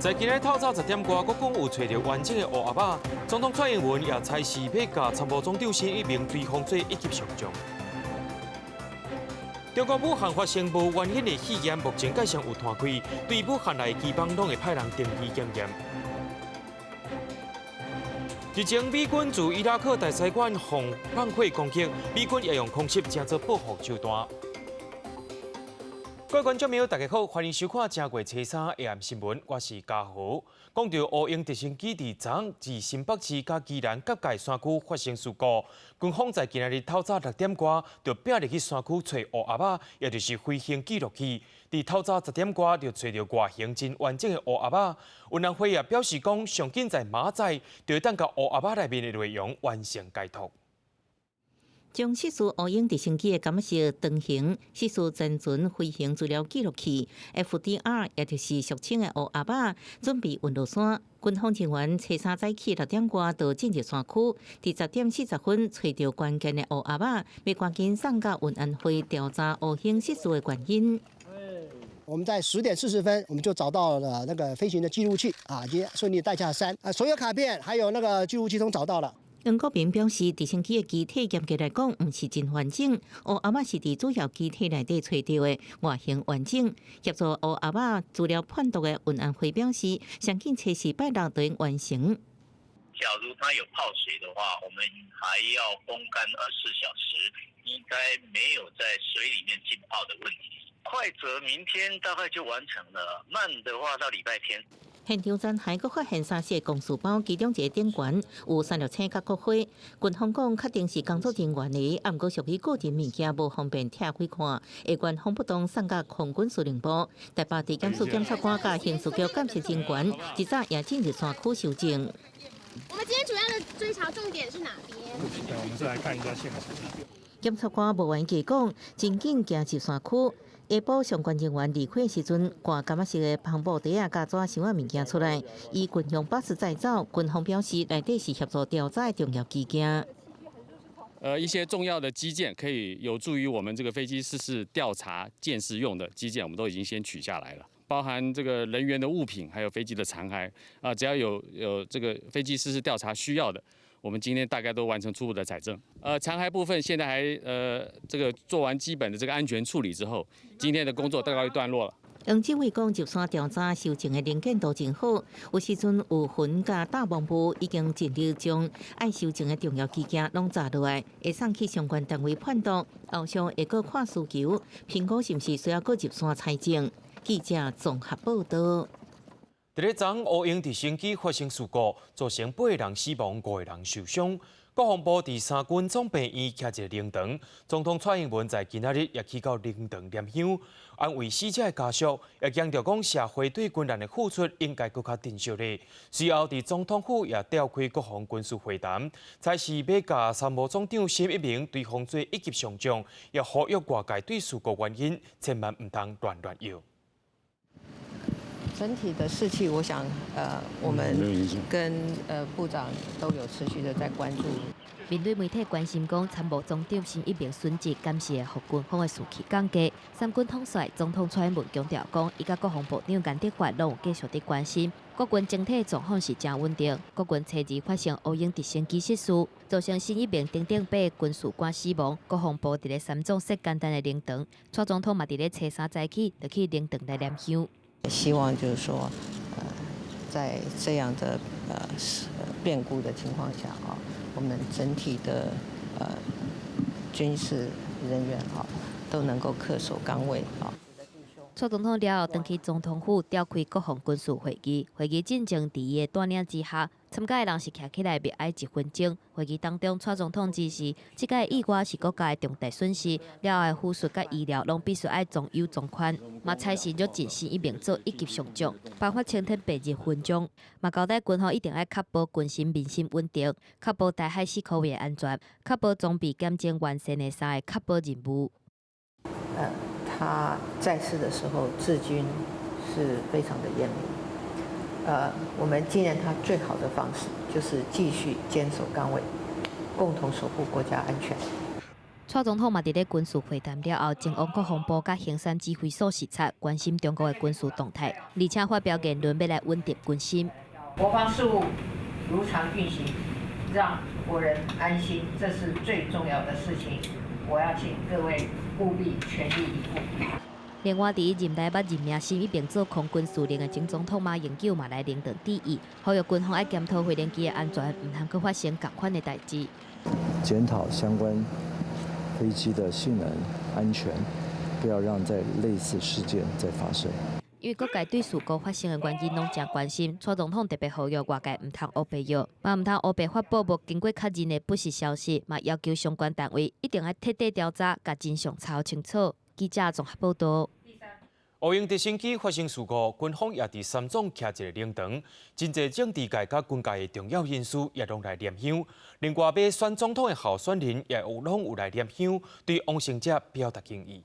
在今日透早10点多，国讲有找到完整的乌鸦仔，总统蔡英文也采视要甲参谋总长新一名对方做一级上将。中国武汉发生无原因的肺炎，目前界上有摊开，对武汉来机房拢会派人定期检验。日前美军自伊拉克大使馆放放火攻击，美军也用空袭正做报复手段。各位观众朋友，大家好，欢迎收看正月初3夜暗新闻，我是嘉豪。讲到乌英直升机伫昨自新北市甲宜兰各界山区发生事故，军方在今日透早6点多就拼入去山区找乌鸦仔，也就是飞行记录器。伫透早10点多就找到外形真完整的乌鸦仔。运安会也表示讲，上紧在明仔就会等到乌鸦仔内面的内容完成解读。将失事乌鹰直升机的感式长型失事前船飞行资料记录器 FDR， 也就是俗称的乌鸦仔，准备运落山。军方人员初3早起6点多就进入山区，伫10点40分找到关键的乌鸦仔，要赶紧送到运安会调查乌鹰失事的原因。我们在10点40分，我们就找到了那个飞行的记录器啊，已经顺利带下山啊，所有卡片还有那个记录器都找到了。杨国明表示，直升机的机体严格来讲，唔是真完整。乌鸦仔是伫主要机体内底找到的，外形完整。协助乌鸦仔资料判读的运安会表示，上紧测试拜六就完成。假如它有泡水的话，我们还要风干24小时，应该没有在水里面浸泡的问题。快则明天大概就完成了，慢的话到礼拜天。现场站还阁发现3式公事包，其中一个顶悬有3粒青甲国徽。军方讲确定是工作人员的，啊，毋过属于个人物件，无方便拆开看。会官方不当送到空军司令部。台北地检署检察官甲刑事局监察人员一早也进入山区搜证。我们今天主要的追查重点是哪边？我们是来看一下现场。检察官无完记讲，真紧行入山区。下晡相关人员离开时阵，挂感觉式的篷布袋啊、甲纸箱啊物件出来，以军用巴士载走。军方表示，内底是协助调查的重要基件。一些重要的基件可以有助于我们这个飞机失事调查鉴识用的基件，我们都已经先取下来了，包含这个人员的物品，还有飞机的残骸啊，只要有这个飞机失事调查需要的。我们今天大概都完成初步的采证，残骸部分现在还这个做完基本的这个安全处理之后，今天的工作大告一段落了。杨志伟讲，入山调查收证的零件都真好，有时阵有云甲大幕布已经尽力将爱收证的重要基件拢查落来，会送去相关单位判读，后续会搁看需求，评估是毋是需要搁入山采证。记者综合报道。伫咧昨乌鹰直升机发生事故，造成8个人死亡，5个人受伤。国防部伫三军总病院徛一个灵堂，总统蔡英文在今仔日也去到灵堂念香，安慰死者的家属，也强调讲社会对军人的付出应该更加珍惜的。随后伫总统府也召开国防军事会谈，才是要甲参谋总长新一名对方做一级上将，也呼吁外界对事故原因千万唔通乱摇。整体的士气，我想，我们跟部长都有持续的在关注。面对媒体关心讲参谋总长新一名殉职，感谢和军方的士气降低。三军统帅总统蔡英文强调讲，伊甲国防部长颜德发拢有继续的关心。国军整体状况是真稳定。国军初2发生乌鹰直升机失事，造成新一名顶8军事官死亡。国防部伫咧3总设简单的灵堂，蔡总统嘛伫咧初3早起就去灵堂来念香。希望就是说，在这样的变故的情况下啊，我们整体的军事人员啊都能够恪守岗位啊。蔡总统了后，登去总统府召开国防军事会议，会议进程伫伊的带领之下，参加的人是徛起来默哀1分钟。会议当中，蔡总统指示，这届意外是国家的重大损失，了后的护士甲医疗拢必须爱总优总款。嘛，蔡是约进新一名做1级上将，颁发青天白日勋章。嘛，交代军方一定要确保军心民心稳定，确保台海4口位的安全，确保装备检检完善的3个确保任务。他在世的时候治军是非常的严明。我们纪念他最好的方式就是继续坚守岗位，共同守护国家安全。蔡总统嘛伫咧军事会谈了后，前往国防部甲行山指挥所视察，关心中国的军事动态，而且发表言论要来稳定军心。国防事务如常运行，让国人安心，这是最重要的事情。我要请各位务必全力以赴。另外，伫任内捌任命新一并做空军司令的前总统马英九嘛来领导致意，呼吁军方要检讨飞行机的安全，唔通去发生同款的代志。检讨相关飞机的性能安全，不要让在类似事件再发生。因为各界对事故发生的原因拢真关心，蔡总统特别呼吁外界唔通乌白药，嘛唔通乌白发布无经过确认的不实消息，嘛要求相关单位一定要彻底调查，甲真相查清楚。记者综合报道。乌英直升机发生事故，军方也伫三总徛一个灵堂，真侪政治界甲军界的重要人士也拢来念香。另外，要选总统的候选人也拢有来念香，对往生者表达敬意。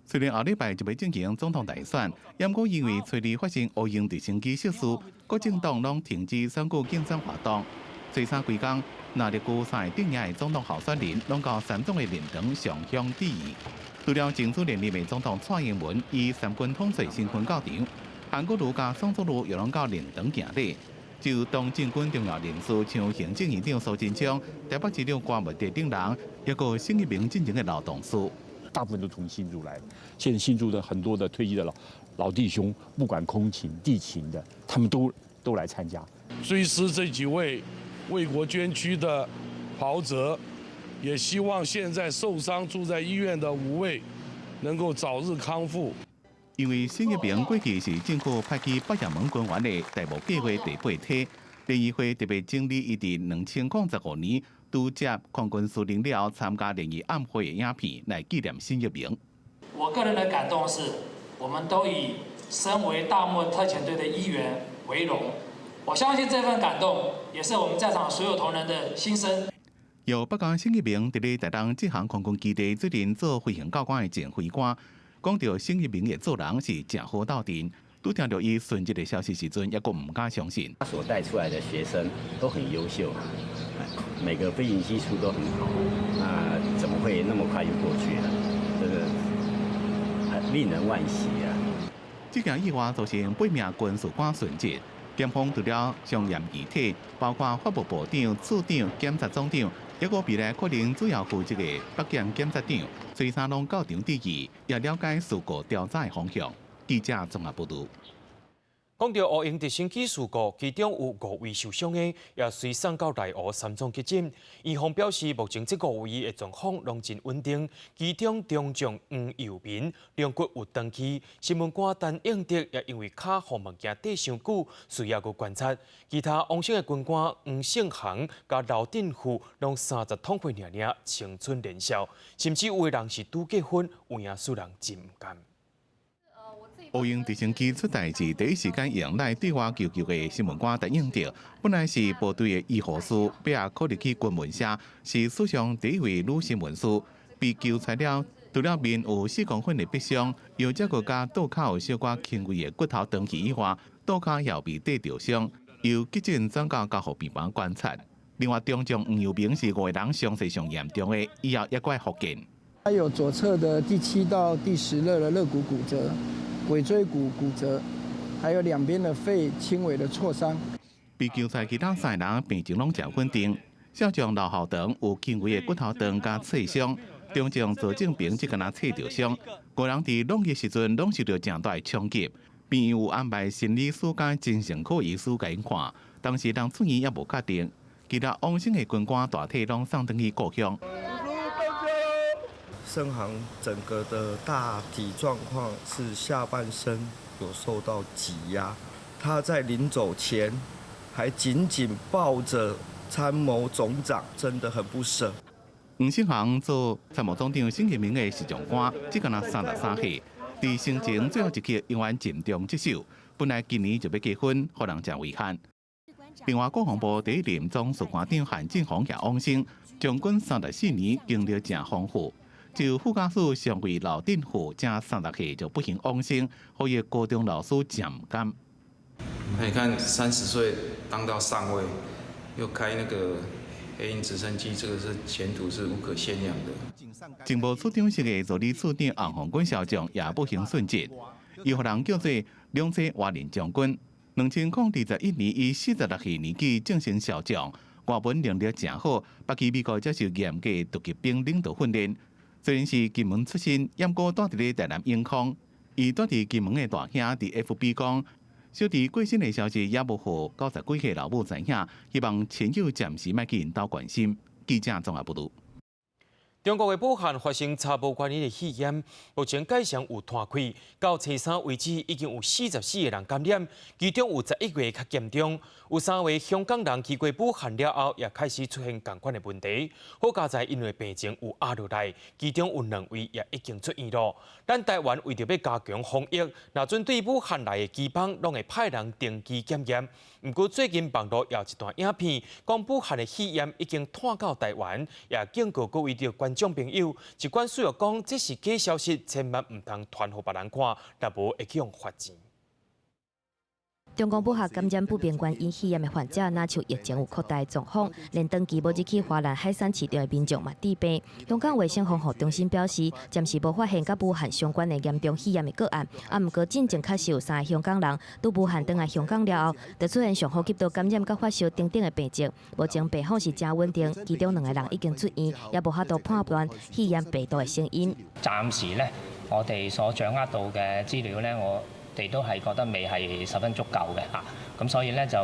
虽然后礼拜就要进行总统大选，不过因为催里发生乌英直升机失事，各政党拢停止选举竞选活动。最差几天，那日旧赛顶赢的总统候选人拢到三总的灵堂上香致意。除了竞选连任的总统蔡英文以三军统帅身份到场，韩国瑜甲宋楚瑜也拢到灵堂行礼。就当政军重要人士像行政院长苏贞昌、台北市长郭文哲等人，也有新一名进前的劳动士。大部分都从新竹来，现在新竹的很多的退役的老弟兄，不管空勤、地勤的，他们都来参加。追思这几位为国捐躯的袍泽，也希望现在受伤住在医院的5位能够早日康复。因为新一名过去是政府派去北洋门军员的台务计划第8梯，联谊会特别整理伊伫2015年。拄接空军司令了参加联谊暗会的影片来纪念新一名。我个人的感动是，我们都以身为大漠特遣队的一员为荣。我相信这份感动也是我们在场所有同仁的心声。由北港新一名伫咧台东这航空军基地责任做飞行教官的前飞官，讲到新一名的做人是真好斗阵。拄听到伊顺利的消息时阵，也阁唔敢相信。他所带出来的学生都很优秀，每个飞行技术都很好，怎么会那么快就过去了？这个很令人惋惜啊！这件意外造成8名军事官殉职，检方除了伤验遗体，包括法务部长、处长、检察总长，也有未来可能主要负责的北检检察长，随三拢到场致意，也了解事故调查的方向。记者综合报道。讲到乌英直升机事故，其中有5位受伤的，也随送到内湖三总急诊。院方表示，目前这5位的状况拢真稳定，其中中将黄佑民两骨有断气，新闻官陈应德也因为脚和物件缀伤久，需要去观察。其他往生的军官黄胜航甲刘振富拢30痛快尔尔，青春年少，甚至有的人是拄结婚，有影使人真唔甘。乌英直升机出代志，第一时间迎来对外求救的新闻官陈应德，本来是部队的医护师，尾也考入去军文社，是史上第一位女新闻师。被救出了，除了面有4公分的逼伤，又再个加肚口有小可轻微的骨头断去以外，肚口也被跌着伤，由急诊转到交护病房观察。另外，中将黄佑民是5个人伤势上严重的，以后也该复健。他有左侧的第7到第10肋的肋骨骨折。尾椎骨骨折，还有2边的肺轻微的挫伤。被救出其他3人病情拢真稳定。小将刘浩堂有轻微的骨头断加刺伤，中将左正平只敢刺着伤。5人伫弄的时阵拢受到正大的冲击，病院有安排心理师甲精神科医师甲因看，当时人出院也无确定。其他往生的军官大体拢送回去故乡。胜航整个的大体状况是下半身有受到挤压，他在临走前还紧紧抱着参谋总长，真的很不舍。黄胜航做参谋总长新一名的侍将官，只敢33岁，伫生前最后一刻永远尽忠职守。本来今年就要结婚，互人真遗憾。另外，国防部第1任总司官长韩正宏也往生，将军34年经历真丰富。就副驾驶上尉刘振富，加30岁就不幸往生，所以高中老师真唔甘。你看，30岁当到上尉，又开那个黑鹰直升机，这个是前途是无可限量的。政务处长室的助理处长洪宏军校长也不幸殉职，伊互人叫做两世华人将军。2021年以46岁年纪正升校长，外文能力真好，北去美国接受严格突击兵领导训练。虽然是金门出身，不过住伫咧台南永康。伊住伫金门的大兄伫 FB 讲，小弟过身的消息也无互90几岁老母知影，希望亲友暂时莫去引导关心。记者综合报道。中国的武汉发生查无原因的肺炎，目前界上有摊开，到初3为止已经有44个人感染，其中有11位较严重，有3位香港人去过武汉了后，也开始出现同款的问题。好佳在因为病情有压落来，其中有2位也已经出院了。咱台湾为着要加强防疫，若准对武汉来的机房，拢会派人定期检验。不过最近网络有一段影片，讲武汉的肺炎已经传到台湾，也警告各位的观众朋友，尽管需要讲这是假消息，千万唔通传互别人看，若无会去用罚钱。中国武汉感染不明原因肺炎的患者，若像疫情有扩大状况，连登记无入去华南海产市场的民众嘛治病。香港卫生防护中心表示，暂时无发现甲武汉相关的严重肺炎的个案，毋过进前确实有3个香港人拄武汉转来香港了后，就出现上呼吸道感染、甲发烧等等的病症。目前病况是真稳定，其中2个人已经出院，也無法度判斷肺炎病毒的成因。暫時咧，我哋所掌握到嘅資料咧，我哋都係覺得未係十分足夠嘅嚇，咁所以咧就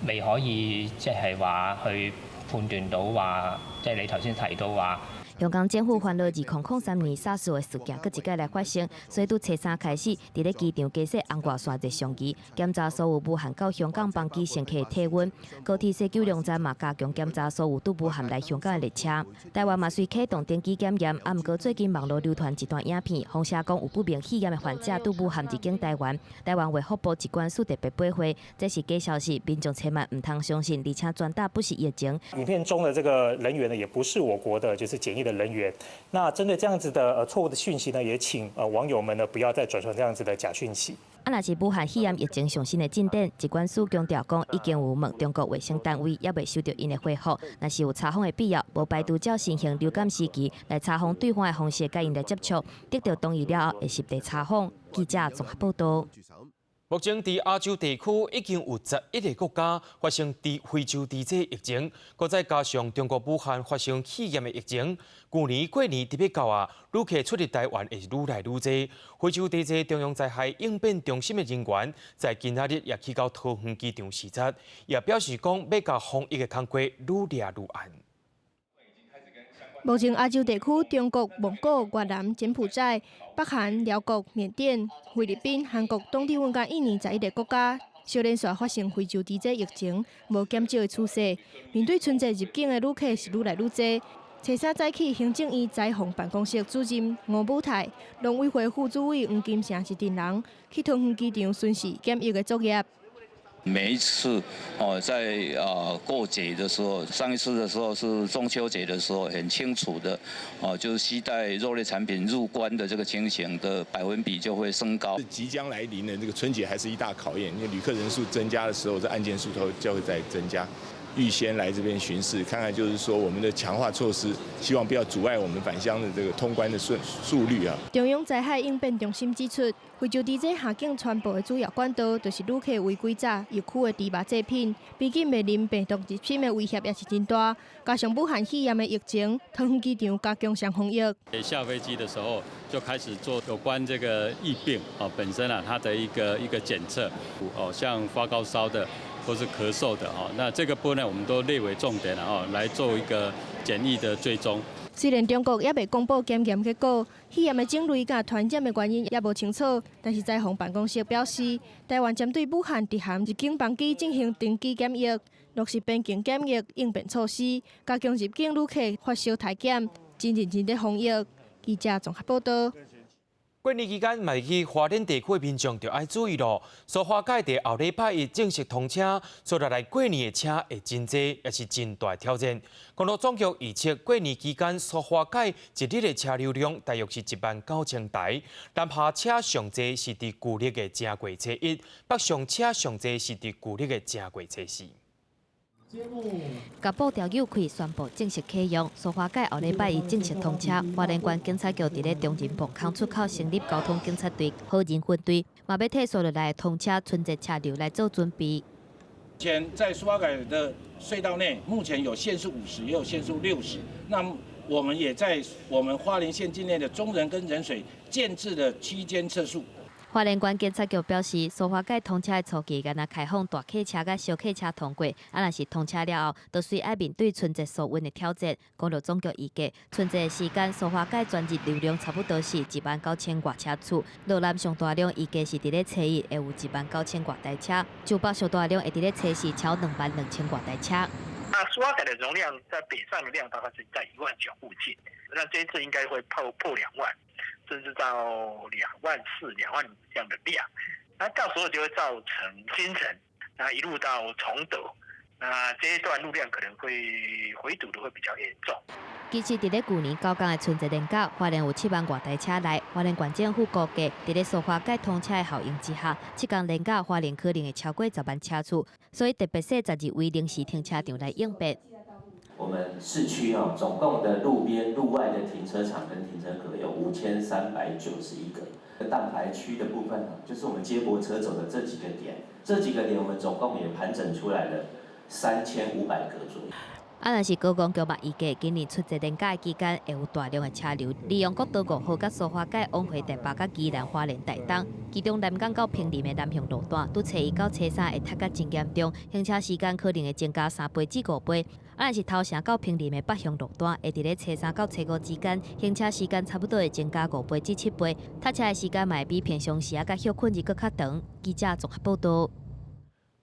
未可以即係話去判斷到話，即係你頭先提到話。香港政府歡樂2003年SARS的事件，佫一屆來發生，所以從初3開始，佇咧機場架設紅外線熱相機，檢查所有武漢到香港班機乘客的體溫。高鐵西九龍站嘛加強檢查所有拄武漢來香港的列車。台灣嘛雖啟動定期檢驗，毋過最近網絡流傳一段影片，紅寫講有不明肺炎的患者拄武漢入境台灣，台灣衛福部機關署特別駁回，這是假消息，民眾千萬唔通相信，而且傳達不實疫情。影片中的這個人員呢，也不是我國的，就是檢疫的人員。那針對這樣子的錯誤的訊息呢，也請網友們呢不要再轉傳這樣子的假訊息。若是武漢肺炎疫情上新的進展，疾管署強調講已經有問中國衛生單位，也未收到因的回復。若是有查封的必要，無排除照新型流感時期來查封對方的方式，甲因來接觸，得到同意了後，會實地查封。記者綜合報道。目前，在亞洲地區已經有11個國家發生非洲豬隻疫情，佮再加上中國武漢發生肺炎的疫情，去年過年特別到啊，旅客出入台灣會愈來愈多。非洲豬隻中央災害應變中心的人員在今仔日也去到桃園機場視察，也表示講要甲防疫的工作愈抓愈嚴。目前亞洲地區，中國、蒙古、越南、柬埔寨、北韓、寮國、緬甸、菲律賓、韓國、東帝汶甲印尼11個國家，小連續發生非洲豬隻疫情，無減少的趨勢。面對春節入境的旅客是愈來愈多。初3早起，行政院災防辦公室主任吳武泰、農委會副主委黃金城一陣人去桃園機場巡視檢疫的作業。每一次在過節的時候，上一次的時候是中秋節的時候，很清楚的就是攜帶肉類產品入關的這個情形的百分比就會升高。即將來臨的這個春節還是一大考驗，因為旅客人數增加的時候，這案件數頭就會再增加。預先來這邊巡視，看看就是說我們的強化措施，希望不要阻礙我們返鄉的這個通關的速率啊。中央災害應變中心指出，非洲豬隻下境傳播的主要管道，就是旅客違規炸疫區的豬肉製品，畢竟面臨病毒入侵的威脅也是真大。加上武漢肺炎的疫情，桃園機場加強防疫。下飛機的時候就開始做有關這個疫病本身它的一個檢測，像發高燒的。或是咳嗽的那這個部分呢，我們都列為重點來做一個檢疫的追蹤。雖然中國也未公布檢驗結果，肺炎的種類甲傳染的原因也無清楚，但是災防辦公室表示，台灣針對武漢直航入境班機進行定期檢疫，落實邊境檢疫應變措施，加強入境旅客發燒體檢，真認真的防疫。記者綜合報道。過年期間，賣去花蓮地區的民眾就要注意咯。蘇花改在後禮拜一正式通車，所以來過年的車會真多，也是真大挑戰。公路總局預測，過年期間蘇花改一日的車流量大約是19000台，南下車上濟是佇舊曆的正月初1，北上車上濟是佇舊曆的正月初4。甲布条友开宣布正式启用，苏花改后礼拜一正式通车。花莲县警察局伫咧中正磅空出口成立交通警察队、好人分队，嘛要替所落来通车春节车流来做准备。前在苏花改的隧道内，目前有限速50，也有限速60。那我们也在我们花莲县境内的中仁跟仁水建置了区间测速。花莲县警察局表示，苏花改通车的初期，敢若开放大客车甲小客车通过，若是通车了后，就需要面对春节疏运的挑战。公路总局预计，春节的时间，苏花改全日流量差不多是19000外车次，路南上大量预计是伫咧初一会有19000外台车，就北上大量会伫咧初四超22000外台车。那苏花改的容量在北上的量大概是在19000附近，那这一次应该会破2万。甚至到24000、25000这样的量，那到时候就会造成新城，那一路到崇德，那这一段路量可能会回堵的会比较严重。其实，伫咧去年9天的春节连假，花莲有7万外台车来。花莲县政府估计，伫咧苏花改通车的效应之下，7天连假花莲可能会超过10万车次，所以特别设12位临时停车场来应变。我们市区总共的路边、路外的停车场跟停车格有5391个。蛋排区的部分就是我们接驳车走的这几个点，我们总共也盘整出来了3500个左右。若是高公局嘛预计，今年春节连假期间会有大量的车流，利用国道5号甲苏花改往回台北甲宜兰花莲台东，其中南港到平林的南向路段，拄初一到初三会塞甲真严重，行车时间可能会增加3倍至5倍。若是头城到平林的北向路段，会伫咧初三到初5之间，行车时间差不多会增加5倍至7倍，塞车的时间嘛会比平常时甲休困日搁较长。记者综合报道。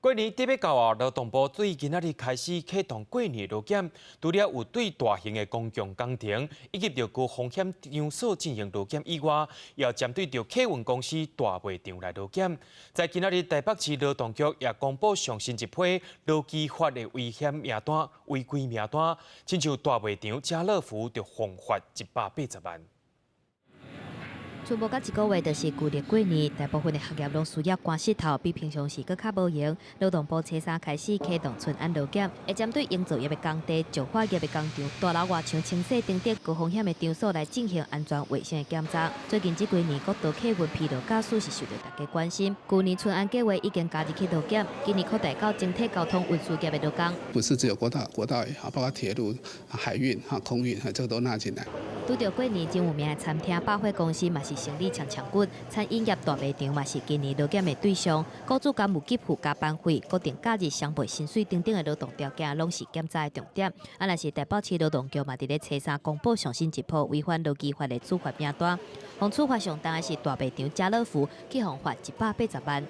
过年特别到后，劳动部对今仔日开始启动过年路检，除了有对大型的公共工程以及着高风险场所进行路检以外，也要针对着客运公司大卖场来路检。在今仔日台北市劳动局也公布上新一批劳基法的危险名单、违规名单，亲像大卖场家乐福就罚款180万。剩无甲1个月，就是旧历过年，大部分的行业拢需要关石头，比平常时搁较无闲。劳动部初三开始启动春安路检，会针对营造业的工地、造化业的工厂、大楼外墙清洗等等高风险的场所来进行安全卫生的检查。最近这几年，国道客运疲劳驾驶是受到大家关心。去年春安计划已经加入去路检，今年扩大到整体交通运输业的路工。不是只有国道包括铁路、海运、空运，这个都纳进来。拄到过年真有名的餐厅、百货公司嘛是生意强骨，餐饮业大卖场嘛是今年劳检的对象。雇主敢有给付加班费、固定假日、双倍薪水等等的劳动条件，拢是检查的重点。若是台北市劳动局嘛，伫咧初三公布上新一波违反劳基法的处罚名单，互处罚上重的是大卖场家乐福，去互罚180万。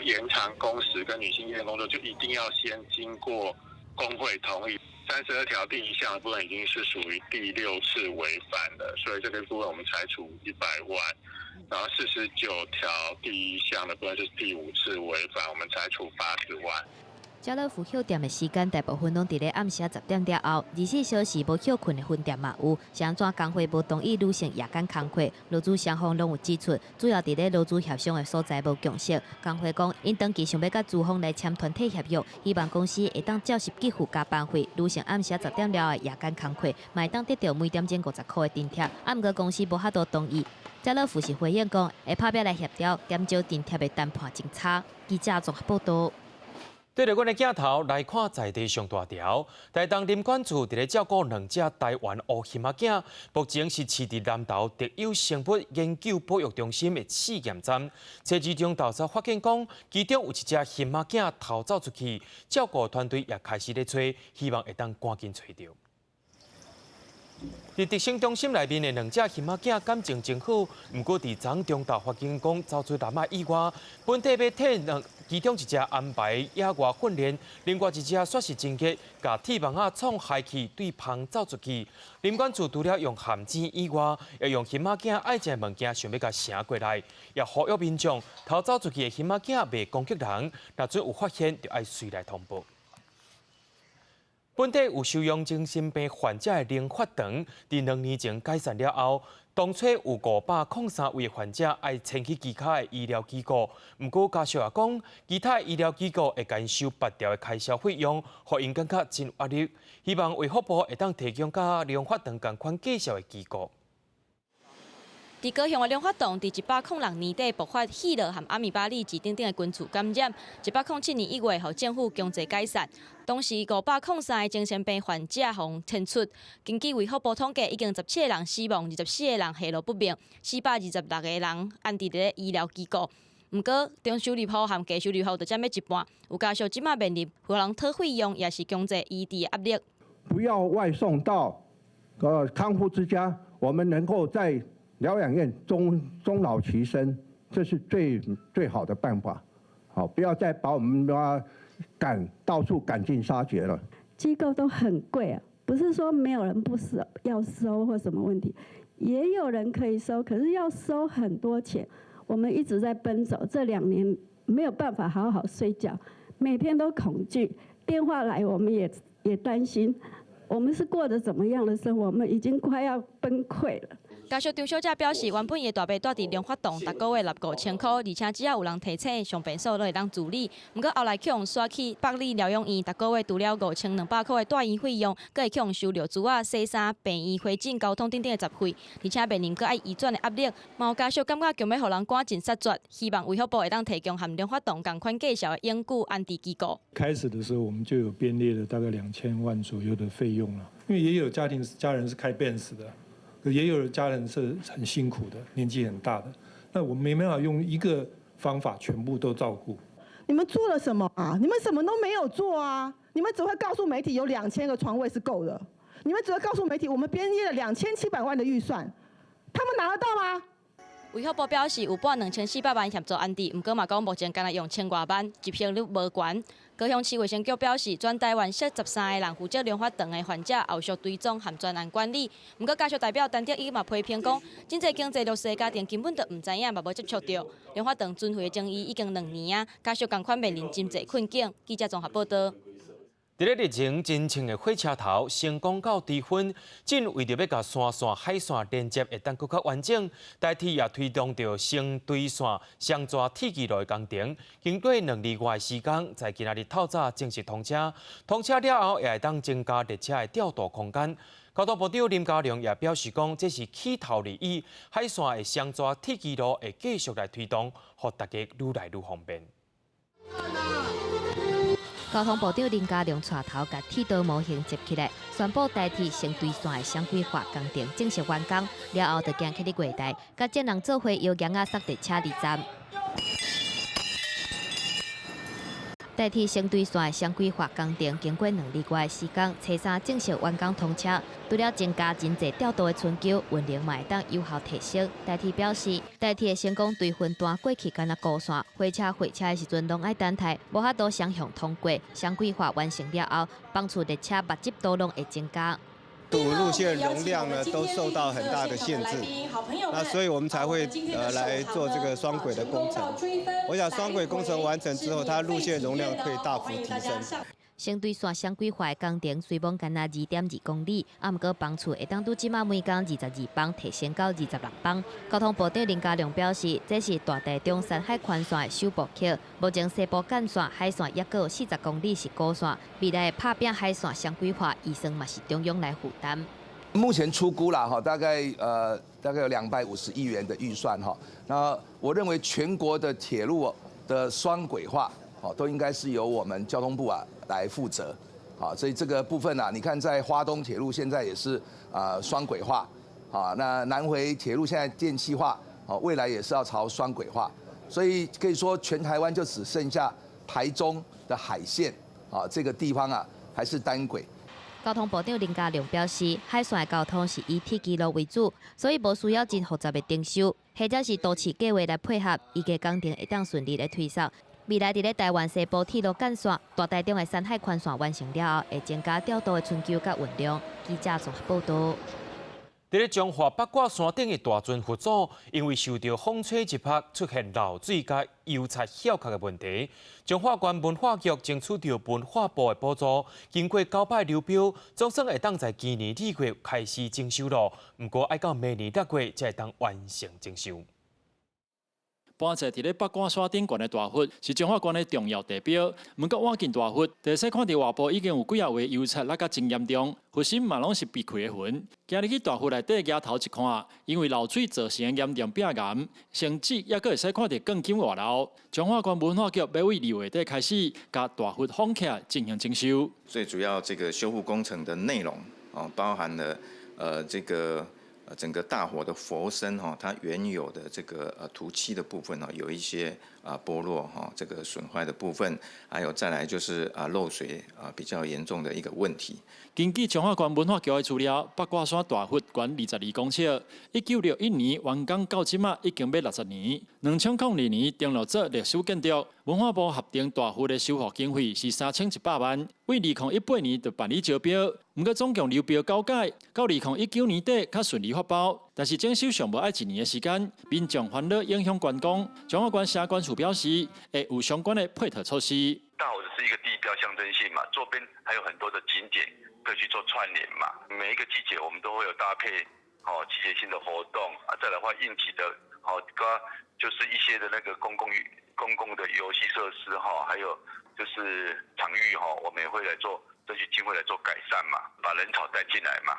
延长工时跟女性业工作就一定要先经过工会同意。32条第1项的部分已经是属于第6次违反了，所以这个部分我们裁处100万。然后49条第1项的部分就是第5次违反，我们裁处80万。家乐福休店的时间大部分拢伫咧暗时10点了后，24小时无休困的分店嘛有。是安怎工会无同意女性夜间工课？劳资双方拢有指出，主要伫咧劳资协商的所在无共识。工会讲，因长期想要甲资方来签团体协约，希望公司会当照实给付加班费。女性暗时10点了的夜间工课，嘛会当得到每点钟50块的津贴。毋过公司无法度同意。家乐福是回应讲，会拍表来协调，减少津贴的谈判争吵。记者综合报道。对着阮的镜头来看在地上大条，台东林管处伫咧照顾2只台湾乌翕仔囝，目前是饲伫南投特有生物研究保育中心的试验站。车之中调查发现讲，其中有1只翕仔囝逃走出去，照顾团队也开始咧找，希望会当赶紧找到。伫特生中心内面的2只翕仔囝感情真好，不过伫昨中昼发现讲走出南仔以外，本地要替其中1只安排野外训练，另外1只却是真急，甲铁网仔创害去对旁走出去。林管处除了用咸煎以外，也用翕仔囝爱食的物件想要甲醒过来，也呼吁民众逃走出去的翕仔囝袂攻击人，若准有发现，就要随来通报。本地有收容精神病患者的灵发堂，伫2年前解散了后，当初有503位患者爱迁去其他的医疗机构。不过家属也讲，其他医疗机构会减收拔掉的开销费用，互因感觉真压力。希望卫福部会当提供甲灵发堂同款介绍的机构。伫高雄的灵发堂，伫106年底爆发希勒和阿米巴利治等等的菌株感染。107年1月，互政府强制解散。当时503个精神病患者互迁出。根据卫福部统计，已经17个人死亡，24个人下落不明，426个人安置伫医疗机构。不过，中收入户和低收入户就占要一半。有家属即马面临互人讨费用，也是经济医治的压力。不要外送到康复之家，我们能够在疗养院终老其身，这是最好的办法。好，不要再把我们到处赶尽杀绝了。机构都很贵啊，不是说没有人不收要收或什么问题，也有人可以收，可是要收很多钱。我们一直在奔走，这2年没有办法好好睡觉，每天都恐惧，电话来我们也担心，我们是过着怎么样的生活？我们已经快要崩溃了。家属张小姐表示，原本伊的大伯住伫灵发堂，逐个月纳5000块，而且只要有人提醒，上病所都会当处理。不过后来去用刷去北里疗养院，逐个月除了5200块的住院费用，佫会去用收留珠仔、洗衫、病院、回诊、交通等等的杂费，而且面临佫爱移转的压力。嘛有家属感觉强要互人赶尽杀绝，希望卫福部会当提供和灵发堂同款介绍的永久安置机构。开始的时候，我们就有编列了大概2000万左右的费用了，因为也有家人是开 Benz 的。也有家人是很辛苦的，年纪很大的，那我们没办法用一个方法全部都照顾。你们做了什么啊？你们什么都没有做啊！你们只会告诉媒体有2000个床位是够的，你们只会告诉媒体我们编列了2700万的预算，他们拿得到吗？卫福部表示有拨2400万协助安置，不过嘛讲目前敢若用1000多万，执行率无悬。高雄市卫生局表示，全台湾13个人负责灵发堂的患者后续追踪和专案管理。不过家属代表陈德义嘛批评讲，真济经济弱势的家庭根本就唔知影，嘛无接触到灵发堂巡回的争议已经2年啊，家属同款面临真济困境。记者综合报道。伫咧日前，真清的火车头成功到低分，正为着要甲山线、海线连接会当更较完整，代替也推动着成对线相抓铁轨路的工程。经过2年外的时间，在今仔日透早正式通车。通车了后，也会当增加列车的调度空间。交通部长林佳龙也表示讲，这是起头而已，海线的相抓铁轨路会继续来推动，互大家愈来愈方便。交通部长林佳龙带头甲铁道模型接起来，宣布代替成对线的双轨化工程正式完工，了后就行起伫月台，甲众人做伙摇杆仔塞列车入站。代替成对线的双轨化工程，经过2年外的时间，车三正式完工通车。除了增加真济调度的春桥，运能嘛会当有效提升。代替表示，代替的成功对分段过去敢若高线，火车的时阵拢爱等待，无法度双向通过。双轨化完成了后，帮助列车密集度拢会增加。路线容量呢都受到很大的限制，那所以我们才会来做这个双轨的工程。我想双轨工程完成之后，它路线容量可以大幅提升。成对线双轨化的工程虽然仅若2.2公里，不过帮助会当拄即马每工22班提升到26班。交通部长林佳龙表示，这是大台中山海宽线的首部曲，目前西部干线海线约有40公里是高线，未来拍拼海线双轨化，预算嘛是中央来负担。目前初估啦哈，大概有250亿元的预算哈。那我认为全国的铁路的双轨化，都应该是由我们交通部来负责。所以这个部分你看在花东铁路现在也是双轨化，那南回铁路现在电气化，未来也是要朝双轨化。所以可以说全台湾就只剩下台中的海线这个地方还是单轨。交通部长林佳龙表示，海线的交通是以铁轨路为主，所以无需要真复杂的征收，或者是都市计划来配合，预计工程会当顺利来推送。未来伫咧台湾西部铁路干线、大台中的山海宽线完成了后，会增加调度的春桥甲运量。记者综合报道。伫咧彰化八卦山顶的大圳佛祖，因为受到风吹一拍，出现漏水甲油漆翘壳的问题。彰化县文化局争取到文化部的补助，经过9摆流标，总算会当在今年2月开始征收咯。不过要到明年6月才会当完成征收。搬在伫咧八卦山顶悬的大佛，是彰化县的重要地标。不过晚近大佛，第使看到外部已经有几位油漆落甲真严重，佛心嘛拢是避开的云。今日去大佛内底举头一看，因为漏水造成严重变岩，甚至也阁会使看到更紧外漏。彰化县文化局要为2月底开始，甲大佛放起来进行征收。最主要这个修护工程的内容包含了整个大佛的佛身它原有的这个涂漆的部分有一些剥落这个损坏的部分，还有再来就是漏水比较严重的一个问题。根据彰化县文化局的资料，八卦山大佛悬22公尺，1961年完工到即马已经要60年。2002年登录做历史建筑，文化部核定大佛的修复经费是3100万，为2018年就办理招标，不过总共流标9届，到2019年底较顺利发包，但是征收上无爱1年的时间，民众烦恼影响观光。彰化县社管处表示，会有相关的配套措施。大佛是一个地标象征性嘛，周边还有很多的景点可以去做串联嘛。每一个季节我们都会有搭配季节性的活动再来的话应急的就是一些的那个公共的游戏设施还有就是场域我们也会来做争取机会来做改善嘛，把人潮带进来嘛。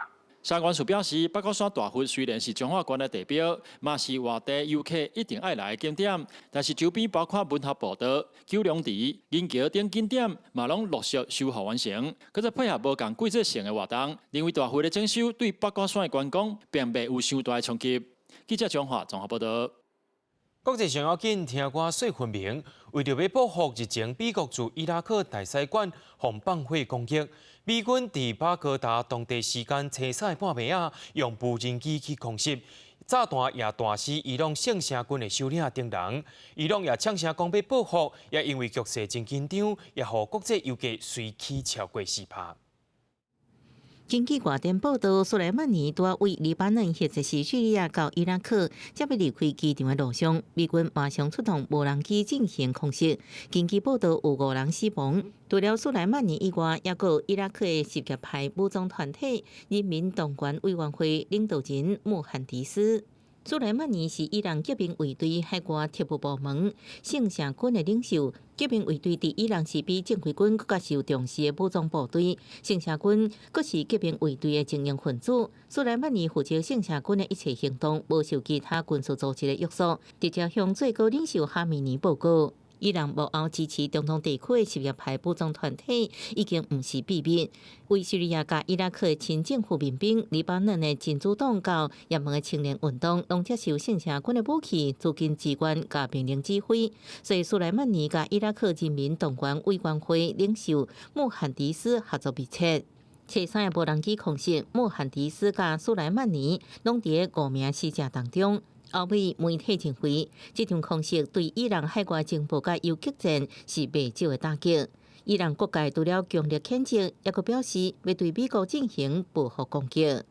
社管署表示，八卦山大佛虽然是彰化县的地标，嘛是外地游客一定爱来的景点，但是周边包括文化步道、九龙池、银桥等景点，嘛拢陆续修复完成。搁再配合无共季节性的活动，认为大佛的征收对八卦山的观光并未有伤大的冲击。记者彰化综合报道。国际上要紧，听歌说分明。为着要报复日前美国驻伊拉克大使馆放放火攻击，美军伫巴格达当地时间清晨半暝用无人机去空袭，炸弹也弹死伊朗圣城军的首领等人。伊朗也呛声讲要报复，也因为局势真紧张，也互国际油价随起超过4%。根据外电报道，苏莱曼尼在为黎巴嫩或者是叙利亚到伊拉克接要离开机场的路上，美军马上出动无人机进行空袭。根据报道，有5人死亡。除了苏莱曼尼以外，也有伊拉克的什叶派武装团体人民动员委员会领导人穆罕迪斯。苏莱曼尼是伊朗革命卫队海外特务部门圣城军的领袖。革命卫队伫伊朗是比正规军更加受重视的武装部队。圣城军阁是革命卫队的精英分子。苏莱曼尼负责圣城军的一切行动，无受其他军事组织的约束，直接向最高领袖哈梅尼报告。伊朗幕后支持中东地区的什叶派武装团体已经不是秘密，为叙利亚甲伊拉克的亲政府民兵、黎巴嫩的真主党教也门的青年运动，拢接受圣城军的武器、资金支援甲命令指挥。所以苏莱曼尼甲伊拉克人民动员委员会领袖穆罕迪斯合作密切。车3的无人机空袭，穆罕迪斯甲苏莱曼尼拢伫5名死者当中。欧美媒体认为，这场空袭对伊朗海外情报甲游击战是未少的打击。伊朗国界除了强烈谴责，也阁表示要对美国进行报复攻击。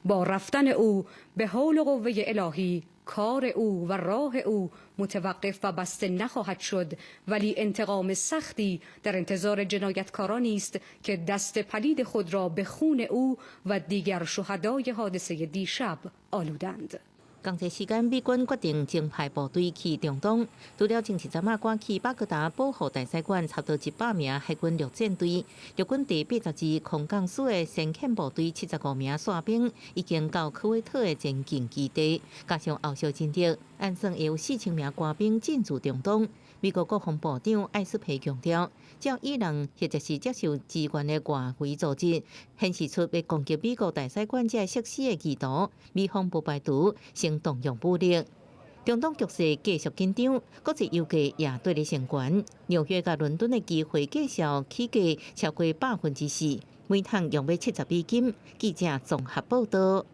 با رفتن او به حول قوه الهی کار او و راه او متوقف و بسته نخواهد شد، ولی انتقام سختی در انتظار جنایتکارانی است که دست پلید خود را به خون او و دیگر شهدای حادثه دیشب آلودند. 同一时间，美军决定增派部队去中东，除了前10仔赶去巴格达保护大使馆差不多100名海军陆战队，陆军第82空降师的先遣部队75名伞兵已经到科威特的前进基地，加上后续进展，按算会有4000名官兵进驻中东。美国国防部长艾斯培强调，照伊朗或者是接受支援的外围组织显示出要攻击美国大使馆这设施的意图，美方不排除先动用武力。中东局势继续紧张，国际油价也对立升悬。纽约甲伦敦的机会介绍起价超过4%，每桶用要70美金。记者综合报道。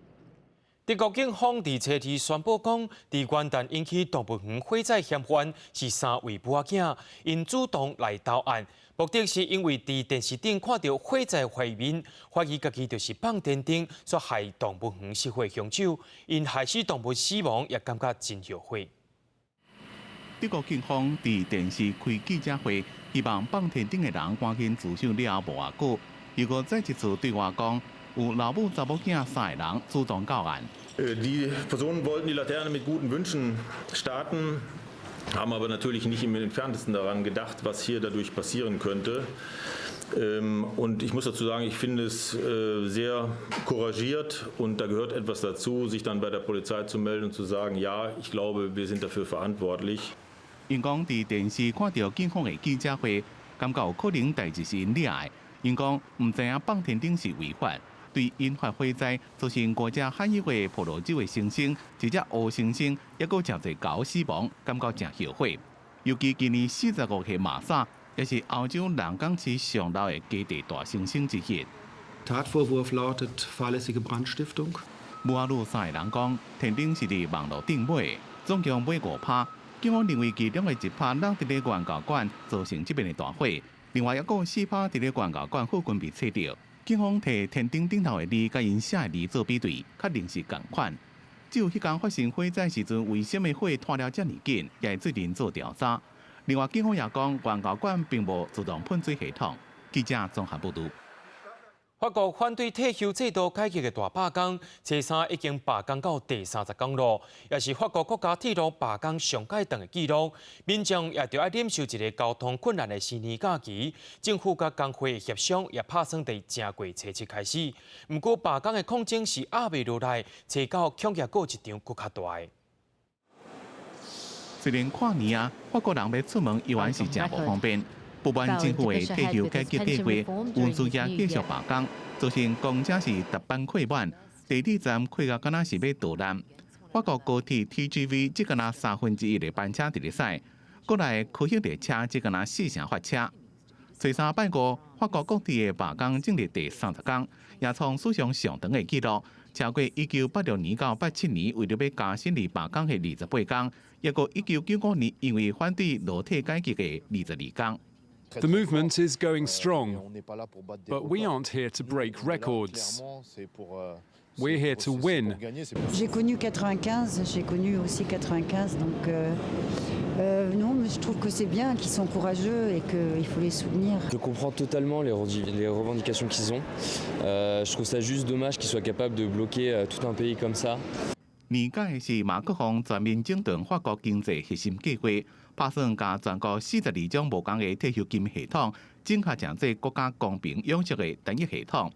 德国警方伫车天宣布讲，伫元旦引起动物园火灾嫌犯是3位母仔囝，因主动来投案，目的是因为伫电视顶看到火灾画面，怀疑家己就是放电灯所害动物园失火凶手，因害死动物死亡也感觉真后悔。德国警方伫电视开记者会，希望放电灯的人赶紧自首了无偌久，结果再一次对外讲。 有老母、查某囝3个人主动告案。Die Personen wollten die Laterne mit guten Wünschen starten, haben aber natürlich nicht im Entferntesten daran gedacht, was hier dadurch passieren könnte. Und ich muss dazu sagen, ich finde es sehr couragiert und da gehört etwas dazu, sich dann bei der Polizei zu melden und zu sagen, ja, ich glaube, wir sind dafür verantwortlich. 因讲伫电视看到警方的记者会，感觉有可能代志是因惹的。因讲唔知影放天顶是违法。 对引发火灾造成国家罕有的葡萄酒的生鲜，一只乌猩猩，也有真侪狗死亡，感觉真后悔。尤其今年45岁马萨，也是欧洲南港市上老的基地大猩猩之一。Tatvorwurf lautet fahrlässige Brandstiftung。母仔女3个人讲，天顶是伫网络顶买的，总共买5拍。警方认为其中的1拍落伫咧原教馆，造成这边的大火。另外，也有4拍伫咧原教馆附近被拆掉。 警方摕天顶顶头的字，甲因写的字做比对，确定是同款。只有迄天发生火灾时阵，为什么火拖了这么紧，也会最近做调查。另外，警方也讲，原教馆并无自动喷水系统。记者综合报道。法国反对退休制度改革的大罢工，初三已经罢工到第30天了，也是法国国家铁路罢工上界长的纪录。民众也着爱忍受一个交通困难的新年假期。政府甲工会协商也打算伫正月初7开始。不过罢工的抗争是压未落来，初9恐吓过一场更较大的。虽然跨年啊，法国人要出门依然是真无方便。 不满政府的退休改革计划，运输业继续罢工，造成公车是逐班客满，地铁站开到敢若是要倒烂。法国高铁 TGV 只敢若1/3的班车伫咧驶，国内科兴列车只敢若4成发车。初三拜五，法国各地的罢工进入第30天，也创史上上长的纪录，超过1986年到87年为了要加薪而罢工的28天，也过1995年因为反对裸体改革的22天。 The movement is going strong, but we aren't here to break records. We're here to win. J'ai connu 95, j'ai connu aussi 95, donc non, mais je trouve que c'est bien, qu'ils sont courageux et qu'il faut les soutenir. Je comprends totalement les revendications qu'ils ont. Je trouve ça juste dommage qu'ils soient capables de bloquer tout un pays comme ça. 年改是马克宏全面整顿法国经济核心计划。 打算将全国42种无同的退休金系统整合成这国家公平养殖的单一系统。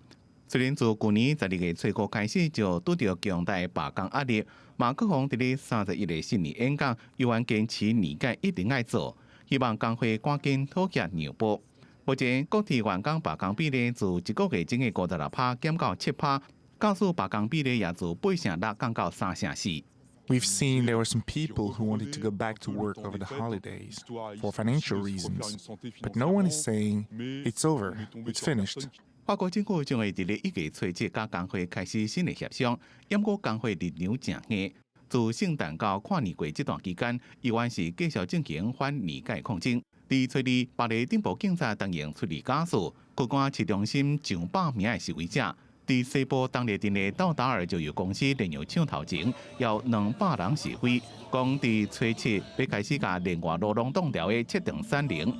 虽然自去年12月初5开始就拄到强大罢工压力，马克宏伫咧31日新年演讲，依然坚持年改一定要做，希望工会赶紧妥协让步。目前各地员工罢工比例自1个月前的56%减到7%，教师罢工比例也自8成6降到3成4。 We've seen there were some people who wanted to go back to work over the holidays for financial reasons, but no one is saying it's over, it's finished. 法国政府将会伫咧1月初7甲工会开始新的协商，不过工会力量正硬。自圣诞到跨年过这段期间，依然是继续进行反年改抗争。伫初二，巴黎顶部警察动用出力加速，驱赶市中心上百名的示威者。 伫西部当日镇的道达尔石油公司连续抢头前，有200人示威，讲伫初7要开始甲另外劳动党调的设定3零。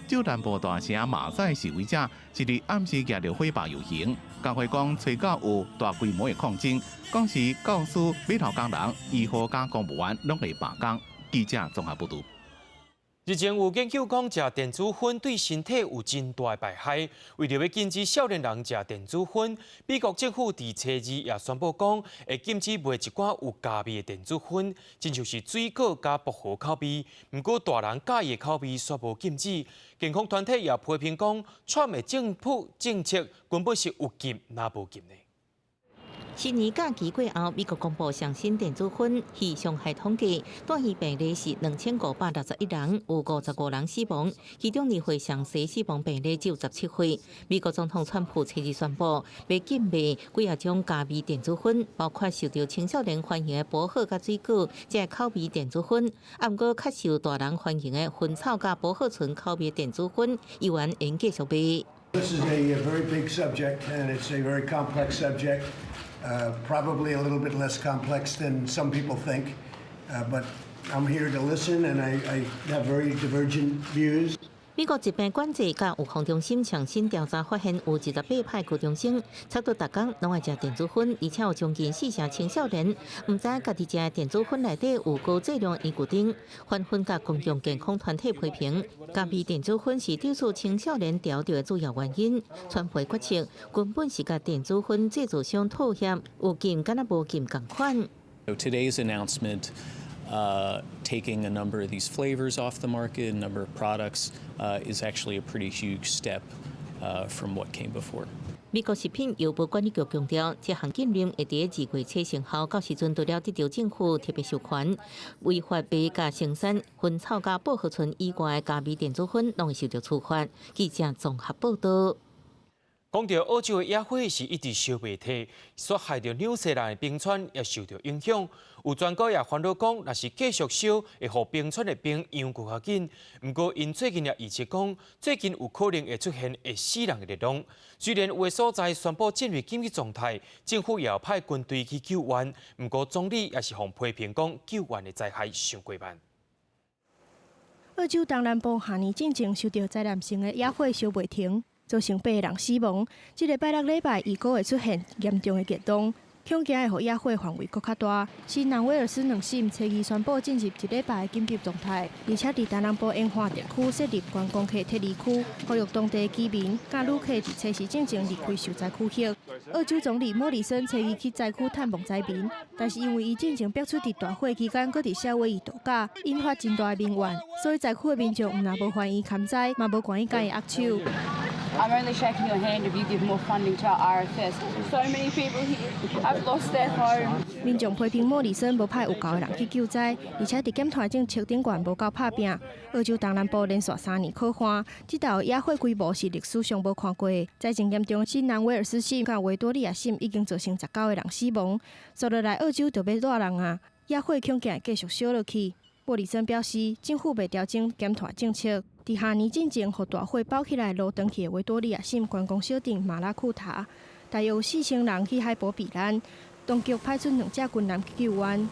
就南部大城马赛示威者是伫暗时举着火把游行，工会讲初9有大规模的抗争，讲是教师、码头工人、医护甲公务员拢会罢工。记者综合报道。 日前有研究讲，食电子烟对身体有真大的败害。为了要禁止少年人食电子烟，美国政府伫初2也宣布讲，会禁止卖一寡有加味的电子烟，亲像是水果加薄荷口味。不过大人介意的口味却无禁止。健康团体也批评讲，川的政府政策根本是有禁那无禁的。新年假期过后，美国公布上新电子烟去上海统计，单日病例是2561人，有55人死亡，其中年岁上西死亡病例只有17岁。美国总统川普初日宣布，要禁卖几啊种加味电子烟，包括受到青少年欢迎的薄荷甲水果，这口味电子烟，啊，不过较受大人欢迎的薰草甲薄荷醇口味电子烟，依然应继续卖。This is a very big subject, and it's a very complex subject. Probably a little bit less complex than some people think, but I'm here to listen, and I have very divergent views. 美国疾病管制甲预防中心上新调查发现，有28派高中生差不多逐工拢爱食电子烟，而且有将近4成青少年唔知家己食的电子烟内底有高剂量尼古丁。反分甲公共健康团体批评，加味电子烟是导致青少年调调的主要原因。传媒决策根本是甲电子烟制造商妥协，有禁敢若无禁共款。Today's announcement. Taking a number of these flavors off the market, a number of products, is actually a pretty huge step from what came before. 美国食品药物管理局强调，这项禁令会伫2月初生效，到时阵除了得到政府特别授权，违法卖甲生产薰草甲薄荷醇以外的加味电子烟，拢会受到处罚。记者综合报道。讲到澳洲的野火是一直烧未退，所害到纽西兰的冰川也受到影响。有专家也烦恼讲，若是继续烧，会互冰川的冰扬过较紧。不过，因最近也预测讲，最近有可能会出现会死人的热浪。虽然有的所在宣布进入紧急状态，政府也要派军队去救援。不过，总理也是互批评讲，救援的灾害伤过慢。澳洲东南部下年进前受到灾难性的野火烧未停。造成8人死亡。这个拜六礼拜，预估会出现严重的热浪，恐惊会予野火范围更较大。新南威尔斯两省初二宣布进入一礼拜的紧急状态，而且伫东南部沿岸地区设立观光客撤离区，呼吁当地居民甲旅客伫初时进前离开受灾区域。澳洲总理莫里森初二去灾区探望灾民，但是因为伊进前表出伫大火期间，搁伫夏威夷度假，引发真大的民怨，所以灾区的民众毋但无欢迎勘灾，嘛无愿意甲伊握手。I'm only shaking your hand if you give more funding to our RFS. So many people here have lost their home. 民众批评莫里森无派有够的人去救灾，而且伫检团证测顶悬无够拍拼。澳洲东南部连续3年可旱，这道野火规模是历史上无看过的。灾情严重，新南威尔斯省甲维多利亚省已经造成19个人死亡。接落来澳洲就要热人啊，野火恐惊会继续烧落去。莫里森表示，政府未调整减碳政策。伫下年进前，互大火包起来落长去的维多利亚省观光小镇马拉库塔，大约有4000人去海坡避难。当局派出2架军舰去救援。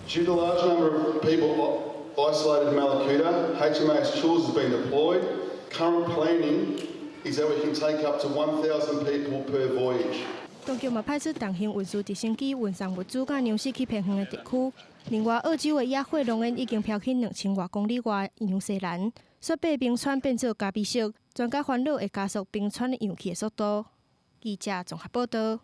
Due to the large number of people isolated in Malakuta, HMAS Choules has been deployed. Current planning is that we can take up to 1,000 people per voyage. 当局嘛派出重型运输直升机运送物资到纽西去偏远的地区。另外，澳洲的野火浓烟已经飘去2000多公里外纽西兰。雪白冰川变做咖啡色，专家烦恼会加速冰川扬起的速度。记者综合报道。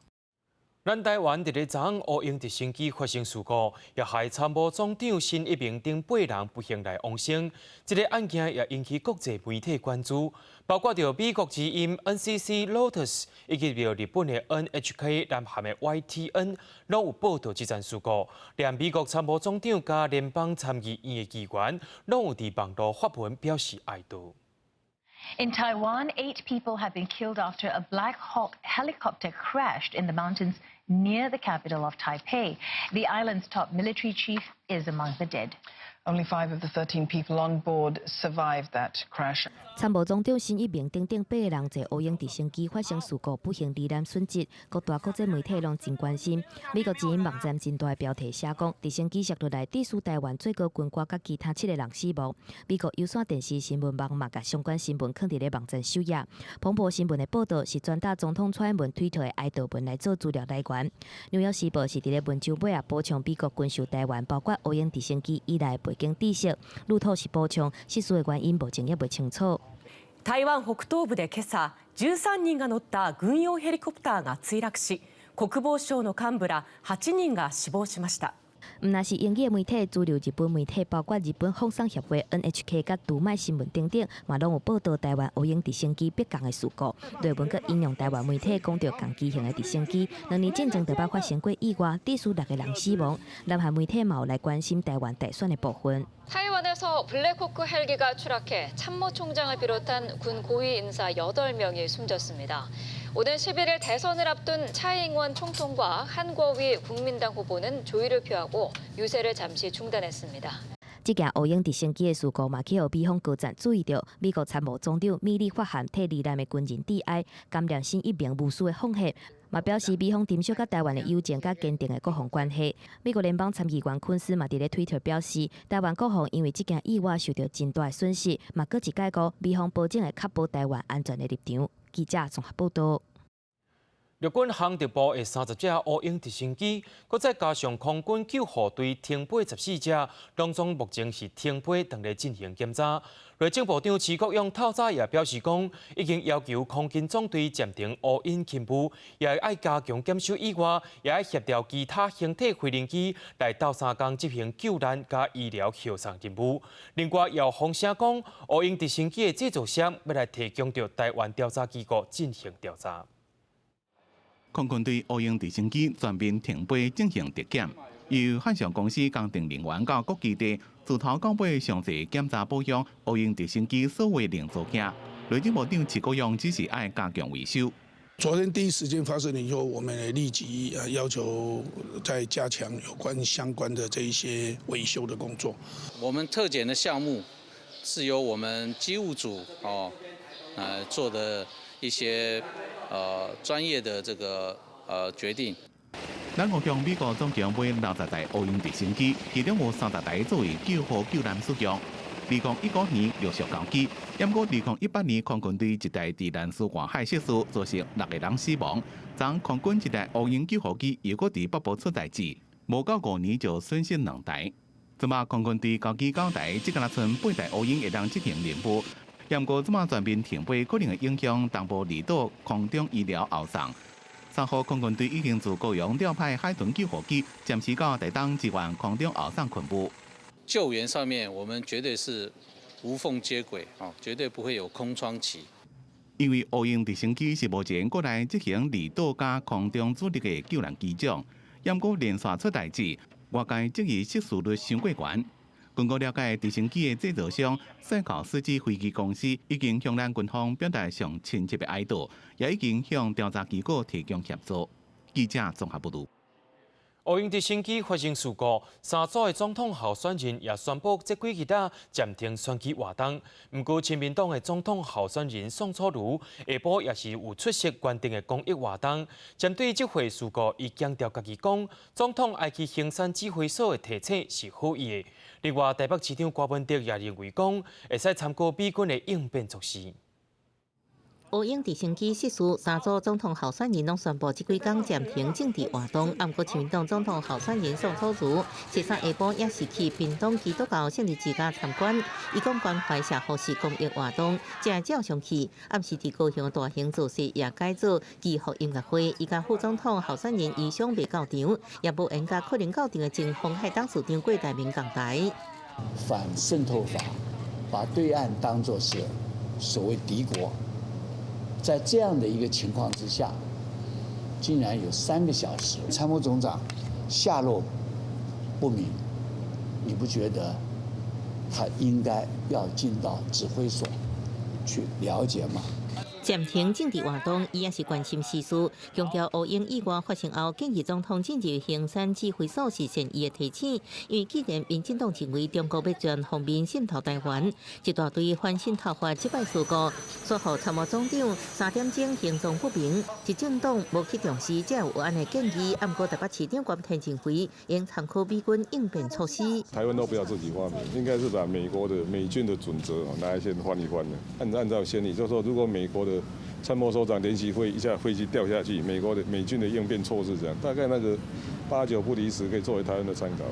咱台湾伫咧昨昏乌鹰直升机发生事故，也害参谋总长新一名顶8人不幸来往生。这个案件也引起国际媒体关注，包括着美国之音 NCC Lotus 以及着日本的 NHK 南韩的 YTN， 拢有报道这件事故。连美国参谋总长甲联邦参议院的议员，拢有伫网络发文表示哀悼。In Taiwan, 8 people have been killed after a Black Hawk helicopter crashed in the mountains near the capital of Taipei. The island's top military chief is among the dead. Only 5 of the 13 people on board survived that crash. 参谋总长新一名顶8个人坐乌鹰直升机发生事故，不幸罹难损失，各大国际媒体拢真关心。美国之音网站真大的标题写讲，直升机摔落来，致使台湾最高军官甲其他7个人死亡。美国有线电视新闻网嘛，甲相关新闻放伫咧网站首页。彭博新闻的报道是转达总统蔡英文推特的哀悼文来做资料来源。纽约时报是伫咧文章尾啊补充美国军售台湾，包括乌鹰直升机以来背景知识。路透是补充，失事的原因目前也未清楚。台湾北東部で今朝、13人が乗った軍用ヘリコプターが墜落し、国防省の幹部ら8人が死亡しました。若是英语媒体，主流日本媒体，包括日本放送协会、NHK 甲读卖新闻等等，嘛拢有报道台湾乌鹰直升机迫降的事故。内文阁引用台湾媒体讲到，共机型的直升机2年前曾台北发生过意外，致使6个人死亡。南韩媒体嘛有来关心台湾大选的部分。 타이완에서 블랙호크 헬기가 추락해 참모총장을 비롯한 군 고위 인사 8명이 숨졌습니다. 오는 11일 대선을 앞둔 차이잉원 총통과 한국위 국민당 후보는 조의를 표하고 유세를 잠시 중단했습니다. 这件乌鹰直升机的事故嘛，去互美方高层注意到，美国参谋总长米利发函替罹难的军人致哀，感念新一名无私的奉献。 嘛表示美方珍惜甲台湾的友情甲坚定的国防关系。美国联邦参议员昆斯嘛伫咧推特表示，台湾国防因为这件意外受到真大的损失，嘛搁一解固美方保证会确保台湾安全的立场。记者综合报道。 陆军航特部的30架乌鹰直升机，搁再加上空军救护队停飞14架，当中目前是停飞等咧进行检查。内政部长徐国勇透早也表示讲，已经要求空军总队暂停乌鹰勤务，也爱加强检修以外，也爱协调其他形体飞行机来斗三工执行救难甲医疗后送任务。另外，也有风声讲，乌鹰直升机的制造商要来提供到台湾调查机构进行调查。 空军对乌鹰直升机全面停飞进行特检，由汉翔公司工程人员到各基地自头到尾详细检查保养乌鹰直升机所有零组件。内政部长徐国勇只是爱加强维修。昨天第一时间发生了以后，我们也立即要求再加强有关相关的这一些维修的工作。我们特检的项目是由我们机务组做的一些专业的这个决定。咱国向美国总共买60台乌鹰直升机，其中有30台作为救护救难使用。2019年陆续交机，不过2018年空军对一台治难输外海设施造成6个人死亡。昨空军一台乌鹰救护机又搁伫北部出代志，无到5年就损失2台。即马空军对交机9台，只敢剩8台乌鹰会当执行任务。不过即马全面停飞可能会影响东部离岛空中医疗后送。3号空军队已经自高雄调派海豚救护机，暂时到台东支援空中后送勤务。救援上面，我们绝对是无缝接轨，绝对不会有空窗期。因为乌鹰直升机是目前国内执行离岛加空中主力的救难机种，不过连续出代志，外界质疑失事率伤过悬。根据了解，直升机的制造商赛考斯基飞机公司已经向咱军方表达上亲切的哀悼，也已经向调查机构提供协助。记者综合报道。乌鹰直升机发生事故，3组的总统候选人也宣布这几日暂停选举活动。不过，亲民党的总统候选人宋楚瑜下晡也是有出席原定的公益活动。针对这回事故，伊强调家己讲，总统爱去行山指挥所的提醒是好意的。另外，台北市长郭文哲也认为讲，会使参考美军的应变措施。乌鹰直升机失事，3组总统候选人拢宣布这几天暂停政治活动。不过，亲民党总统候选人宋楚瑜，星期三下晡也是去屏东基督教圣日之家参观。伊讲关怀社福是公益活动，正照常去。暗时伫高雄大型造势也改做祈福音乐会，伊甲副总统候选人衣裳未到场，也无应甲可能到场的前锋海党市长郭台铭讲台。反渗透法把对岸当作是所谓敌国。在这样的一个情况之下，竟然有3个小时，参谋总长下落不明，你不觉得他应该要进到指挥所去了解吗？暂停政治活动，伊也是关心时事，强调乌鹰意外发生后，建议总统进入行山指挥所是善意的提醒，因为既然民进党认为中国要全方面渗透台湾，一大堆反渗透法击败事故，说服参谋总长3点钟行踪不明，执政党无去重视，才有安的建议。不过台北市长郭天认为，应参考美军应变措施。台湾都不要自己发明，应该是把美军的准则拿来先翻一翻的，按照先例，就是说如果美国的参谋首长联席会一下飞机掉下去，美军的应变措施这样，大概那个8、9不离10，可以作为台湾的参考。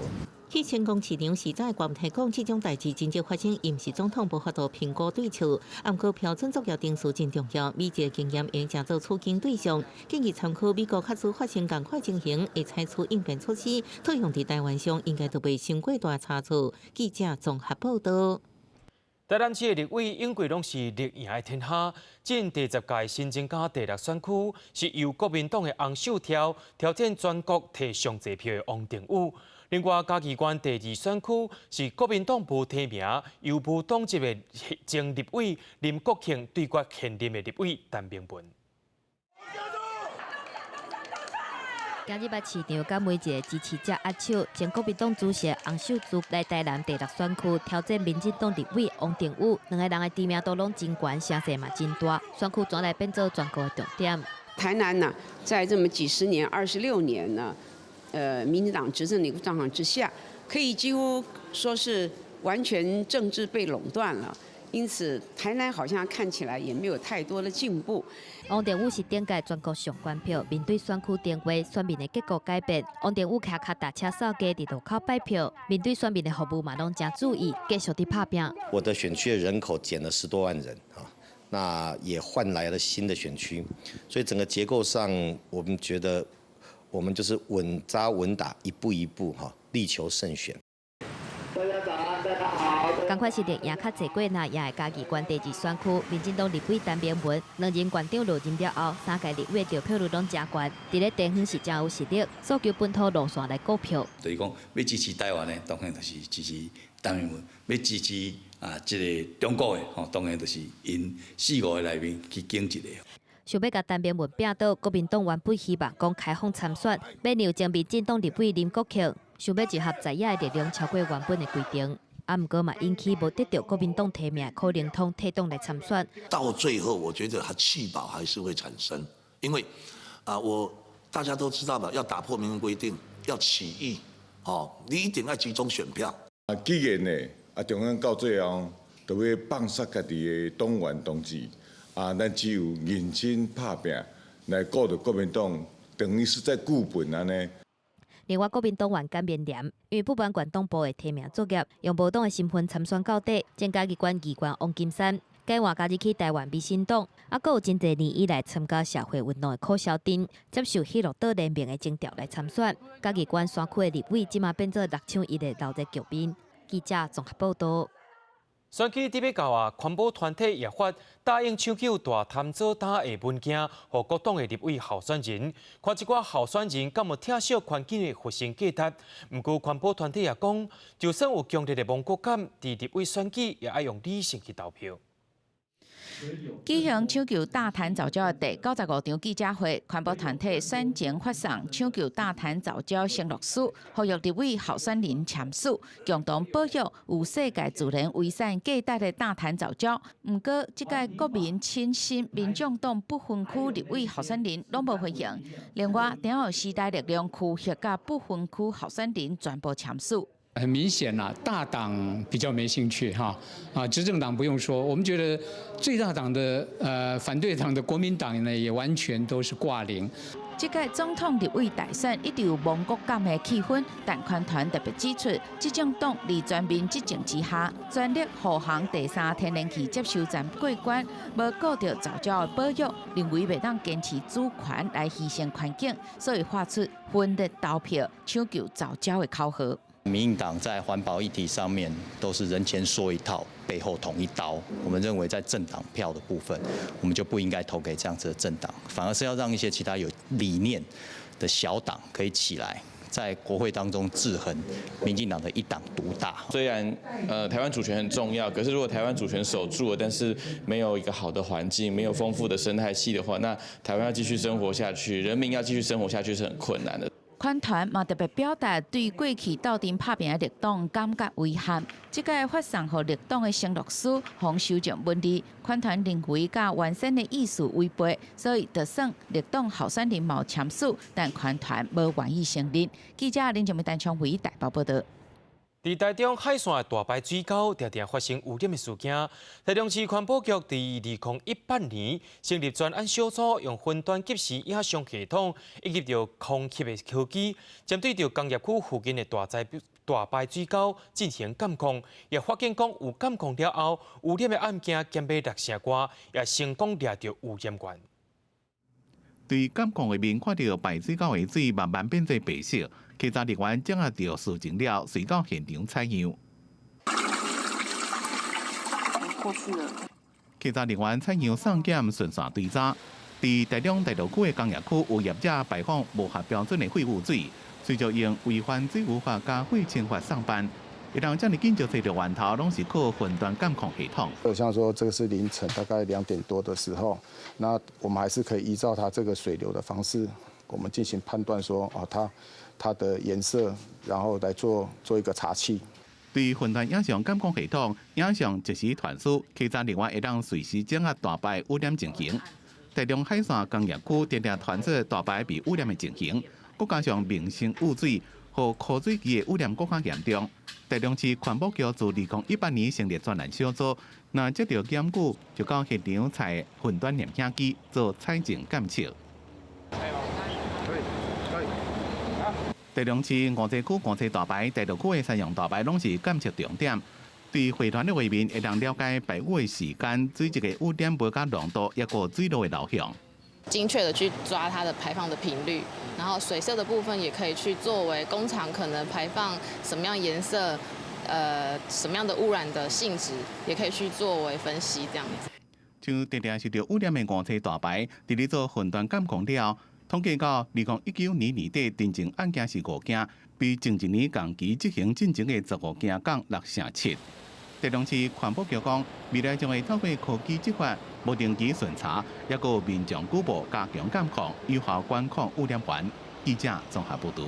去成功市场时在官提讲，这种代志真正发生，伊毋是总统无法度评估对错。不过标准作业定数真重要，美籍经验会成做促进对象，建议参考美国确实发生同款情形，会采取应变措施。套用伫台湾上，应该都袂伤过大差错。记者综合报道。台南市的立委永贵拢是立赢的天下，进第10届新增加第6选区，是由国民党的洪秀挑挑战全国摕上侪票的王定宇。另外，嘉义县第2选区是国民党无提名，由无党籍的前立委林国庆对决现任的立委陈明文。今日捌市场甲每一个支持者握手，前国民党主席洪秀柱来台南第6选区挑战民进党立委王定宇，两个人的知名度拢真悬，声势嘛真大，选区转来变做全国的重点。台南呢，在这么几十年、26年呢，民进党执政的一个状况之下，可以几乎说是完全政治被垄断了。因此，台南好像看起来也没有太多的进步。王定宇是顶届全国上关票，面对选区定位，选民的结果改变。王定宇骑脚踏车扫街伫路口摆票，面对选民的服务嘛拢真注意，继续地拍拼。我的选区的人口减了10多万人啊，那也换来了新的选区，所以整个结构上，我们觉得我们就是稳扎稳打，一步一步哈，力求胜选。大家早安，大家好。赶快是赢较济过那也的嘉义县第2选区，民进党立委陈明文两任县长落任了后，3届立委得票率拢真悬，伫咧地方是真有实力，诉求本土路线来购票。就是讲要支持台湾的，当然就是支持陈明文；要支持这个中国的，当然就是因4、5个内面去拣一个。想要甲陈明文拼倒，国民党原本希望讲开放参选，要让前民进党立委林国庆想要集合在野的力量超过原本的规定。不过嘛，引起无得到国民党提名柯林通推动来参选。到最后，我觉得他弃保还是会产生，因为大家都知道嘛，要打破明文规定，要起义，你一定要集中选票。既然呢，中央到最后都要放杀家己的党员同志，咱只有认真拍拼来顾着国民党，等于是在固本安尼。另外，国民党员简明廉因为不满县党部的提名作业，用无党的身份参选到底。前嘉义县议员王金山计划加入去台湾民进党，还有真侪年以来参加社会运动的柯小丁，接受希洛德联名的征调来参选。嘉义县选区的立委即马变做6抢1的闹热局面。记者综合报道。选举伫要到啊，环保团体也发答应抢救大潭做担的文件，予各党的立委候选人，看一寡候选人敢有听惜环境的核心价值。不过环保团体也讲，就算有强烈的亡国感，伫立委选举也要用理性去投票。举行抢救大潭藻礁的第95场记者会，环保团体选前发送抢救大潭藻礁承诺书，呼吁立委候选人签署，共同保育有世界自然遗产价值的大潭藻礁。不过，这届国民亲信民众党不分区立委候选人拢无回应。另外，顶有时代力量区域甲不分区候选人全部签署。很明显啦，大党比较没兴趣哈，执政党不用说，我们觉得最大党的反对党的国民党呢，也完全都是挂零。这届总统立委大选一直有亡国感的气氛，但团团特别指出，执政党在全面执政之下，全力护航第3天然气接收站过关，无顾到藻礁的保育，认为袂当坚持主权来牺牲环境，所以发出分裂投票抢救藻礁的口号。民进党在环保议题上面都是人前说一套，背后捅一刀。我们认为在政党票的部分，我们就不应该投给这样子的政党，反而是要让一些其他有理念的小党可以起来，在国会当中制衡民进党的一党独大。虽然台湾主权很重要，可是如果台湾主权守住了，但是没有一个好的环境，没有丰富的生态系的话，那台湾要继续生活下去，人民要继续生活下去是很困难的。款团嘛特别表达对过去斗阵拍拼的绿党感觉遗憾。这届发送予绿党的承诺书，防修正问题，款团认为甲原先的意思违背，所以就算绿党候选人冇签署，但款团无愿意承认。记者林正明、陈昌伟台北报道。伫台中海线的大排水沟常常发生污染的事件，台中市环保局伫2018年成立专案小组，用分段及时影像系统以及空气的科技，针对着工业区附近的大排水沟进行监控，也发现讲有监控了后，污染的案件减少6成多，也成功抓到污染源。对监控画面看到排水沟的水慢慢变做白色，稽查人员掌握到事情了，随到现场采样。过去了。稽查人员采样送检顺线追查。在台中大道区的工业区，有业者排放无合标准的废污水，随着用违反水务法加废清法上班。一旦这么紧就找到源头，拢是靠分段监控系统。像说这个是凌晨大概2点多的时候，那我们还是可以依照它这个水流的方式，我们进行判断说，它的颜色，然后来做一个查气。对分段影像监控系统，影像即时传输，稽查人员会当随时掌握大排污染情形。台中海线工业区常常传出大排被污染的情形，再加上民生污水和枯水期的污染更加严重。台中市环保局自2018年成立专案小组，若接到检举，就到现场采分段验影机做采证监测。台中市五济区五济大排、大道区的三样大排拢是监测重点。对汇团的画面，会当了解排污的时间、水质的污染物加浓度，也个水路的流向。精确的去抓它的排放的频率，然后水色的部分也可以去作为工厂可能排放什么样颜色，什么样的污染的性质，也可以去作为分析这样子。像常常受到污染的五济大排，伫咧做分段监控了，统计到2019年年底真正案件是5件，比前一年同期执行进前的15件降6成7。台中市环保局讲，未来将会透过科技执法、无定期巡查，也个民众举报加强监控，有效管控污染源。记者综合报道。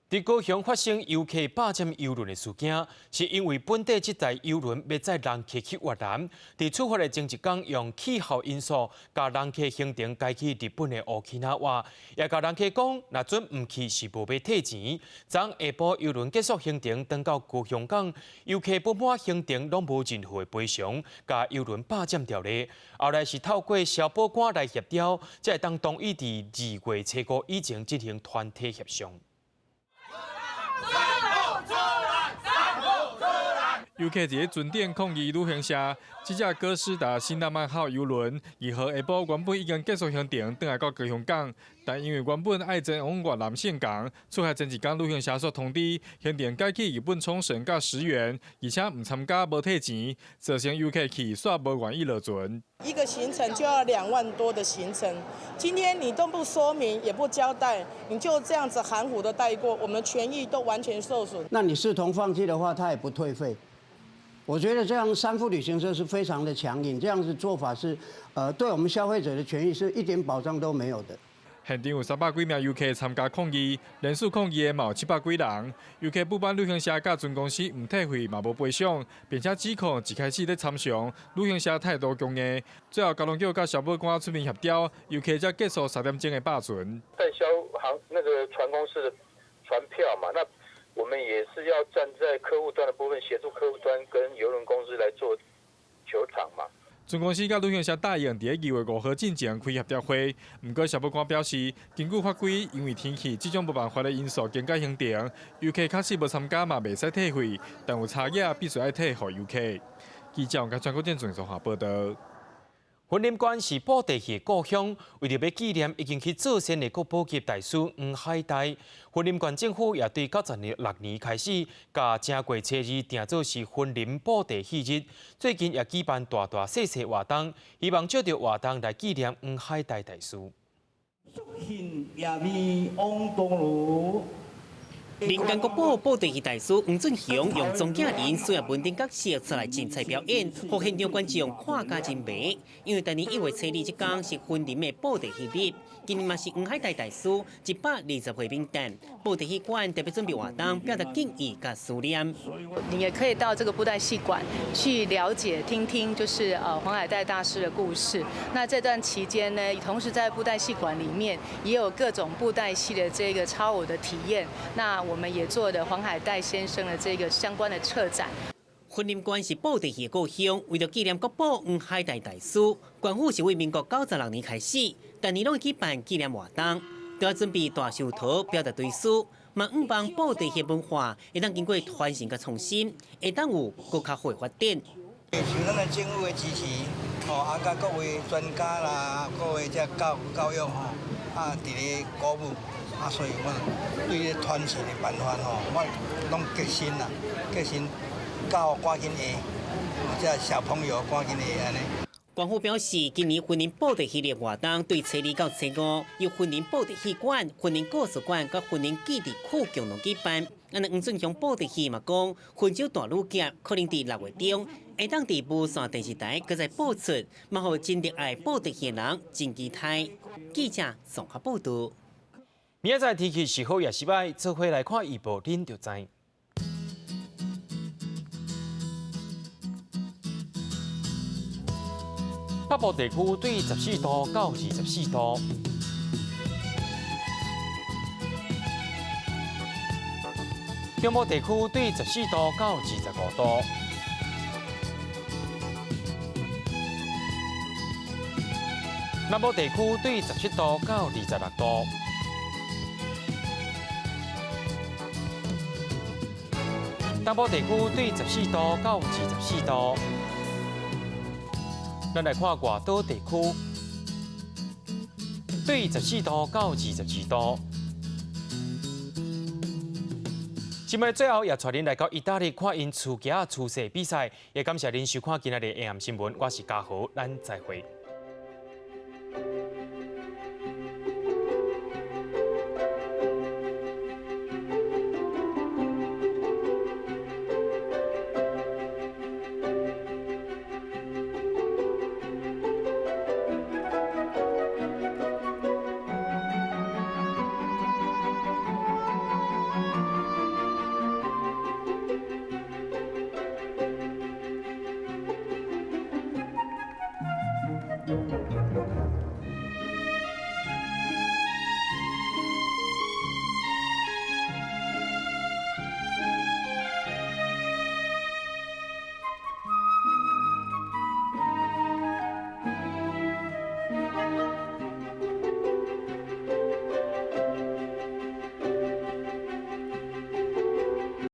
在高雄发生游客霸占邮轮的事件，是因为本地这台邮轮要载人客去越南，在出发的前一天用气候因素，甲人客行程改去日本的奥基纳瓦，也甲人客讲，若准唔去是无要退钱。昨下晡邮轮结束行程，登到高雄港，游客不满行程拢无任何的赔偿，甲邮轮霸占掉咧。后来是透过消保官来协调，才会当同意伫2月初5以前进行团体协商。游客伫船顶抗议旅行社，这只哥斯达新浪漫号邮轮2号下晡原本已经结束行程，转来到高雄港，但因为原本爱前往越南岘港，出海前一天旅行社所通知，行程改去日本冲绳甲石垣，而且唔参加无退钱，造成游客去煞无愿意落船。一个行程就要2万多的行程，今天你都不说明也不交代，你就这样子含糊的带过，我们权益都完全受损。那你视同放弃的话，他也不退费。我觉得这样3副旅行社是非常的强硬，这样子做法是，对我们消费者的权益是一点保障都没有的。现场有300几名游客参加抗议，人数抗议的嘛有700几人。游客不满旅行社甲船公司唔退费嘛无赔偿，并且指控一开始咧参详，旅行社态度强硬。最后交通局甲消保官出面协调，游客才结束3点钟的霸船。代销那个船公司的船票嘛，那我们也是要站在客户端的部分，协助客户端跟邮轮公司来做球场嘛。船公司甲旅行社答应伫2月5号进前开协调会，不过消保官表示，根据法规，因为天气这种无办法的因素更改行程，游客确实无参加嘛，袂使退费，但有差额必须要退给游客。记者甲全国电视综合报道。婚姻馆是布袋戏故乡，为了要纪念已经去做仙的国宝级大师黄海岱，婚姻馆政府也对96年开始，甲正月初2定做是婚姻布袋戏日。最近也举办大大小小活动，希望借着活动来纪念黄海岱大师。民间国宝布袋戏大师黄俊雄用钟景林虽然文定角色出来精彩表演，互现场观众看甲真迷。因为今年1月初2这天是婚礼的布袋戏日，今年嘛是黄海岱大师120岁名单，布袋戏馆特别准备活动，表达敬意甲思念。你也可以到这个布袋戏馆去了解、听听，就是黄海岱大师的故事。那这段期间呢，同时在布袋戏馆里面也有各种布袋戏的这个超偶的体验。那我们也做的黄海岱先生的这个相关的策展。婚姻馆是布袋戏的故乡，为了纪念国宝黄海岱大师，官府是为民国96年开始，但年拢举办纪念活动，都要准备大寿桃表达对书。嘛唔帮布袋戏文化会当经过传承甲创新，会当有更较好的发展。受咱的政府的支持，甲各位专家啦，各位教育伫咧鼓舞，所以我对咧传承的办法我拢决心教赶紧会，小朋友赶紧会安尼。官府表示，今年婚姻布袋戏的活动对初2到初5，由婚姻布袋戏馆、婚姻故事馆甲婚姻基地区共同举办。黄俊雄布袋戏嘛讲，分手大女侠可能伫6月中会当伫无线电视台搁再播出，嘛互真热爱布袋戏的人真期待。记者综合报道。明仔载天气是好也是歹，做伙来看预报，恁就知。北部地区对14度到24度，中部地区对14度到25度，南部地区对17度到26度，东部地区对14度到24度。咱来看外岛地区，对14度到22度。今日最后也带恁来到意大利看因厝家出世比赛，也感谢恁收看今日的 AM 新闻，我是嘉豪，咱再会。